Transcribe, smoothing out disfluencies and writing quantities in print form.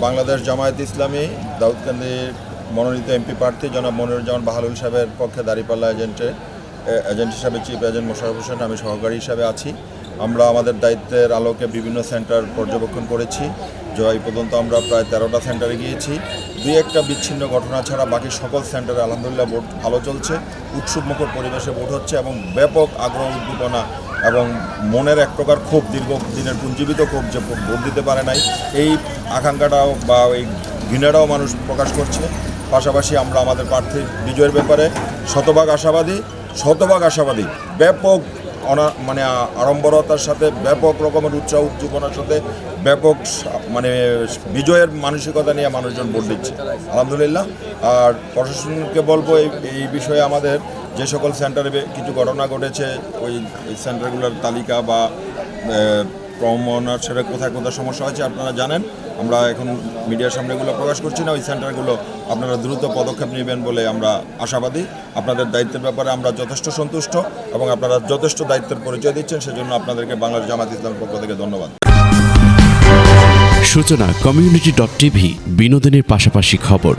বাংলাদেশ জামায়াত ইসলামী দাউদকান্দির মনোনীত এমপি প্রার্থী জনাব মনিরুজ্জামান বাহালুল সাহেবের পক্ষে দাঁড়িপাল্লা এজেন্ট হিসাবে চিফ এজেন্ট মোশাররফ হোসেন, আমি সহকারী হিসাবে আছি। আমরা আমাদের দায়িত্বের আলোকে বিভিন্ন সেন্টার পর্যবেক্ষণ করেছি। এই পর্যন্ত আমরা প্রায় 13টা সেন্টারে গিয়েছি। দুই একটা বিচ্ছিন্ন ঘটনা ছাড়া বাকি সকল সেন্টারে আলহামদুলিল্লাহ ভোট ভালো চলছে। উৎসবমুখর পরিবেশে ভোট হচ্ছে এবং ব্যাপক আগ্রহ উদ্দীপনা এবং মনের এক প্রকার ক্ষোভ, দীর্ঘদিনের পুঞ্জীবিত ক্ষোভ যে ভোট দিতে পারে নাই, এই আকাঙ্ক্ষাটাও বা এই ঘৃণাটাও মানুষ প্রকাশ করছে। পাশাপাশি আমরা আমাদের প্রার্থীর বিজয়ের ব্যাপারে শতভাগ আশাবাদী। ব্যাপক আড়ম্বরতার সাথে, ব্যাপক রকমের উৎসাহ উদ্দীপনার সাথে, ব্যাপক বিজয়ের মানসিকতা নিয়ে মানুষজন ভোট দিচ্ছে আলহামদুলিল্লাহ। আর প্রশাসনকে বলবো এই বিষয়ে আমাদের যে সকল সেন্টারে কিছু ঘটনা ঘটেছে ওই সেন্টারগুলোর তালিকা বা প্রমাণার সেটা কোথায় সমস্যা হয়েছে আপনারা জানেন। আমরা এখন মিডিয়ার সামনে এগুলো প্রকাশ করছি না। ওই সেন্টারগুলো আপনারা দ্রুত পদক্ষেপ নেবেন বলে আমরা আশাবাদী। আপনাদের দায়িত্বের ব্যাপারে আমরা যথেষ্ট সন্তুষ্ট এবং আপনারা যথেষ্ট দায়িত্বের পরিচয় দিচ্ছেন, সেজন্য আপনাদেরকে বাংলাদেশ জামায়াত ইসলামের পক্ষ থেকে ধন্যবাদ। সূচনা community.tv বিনোদনের পাশাপাশি খবর।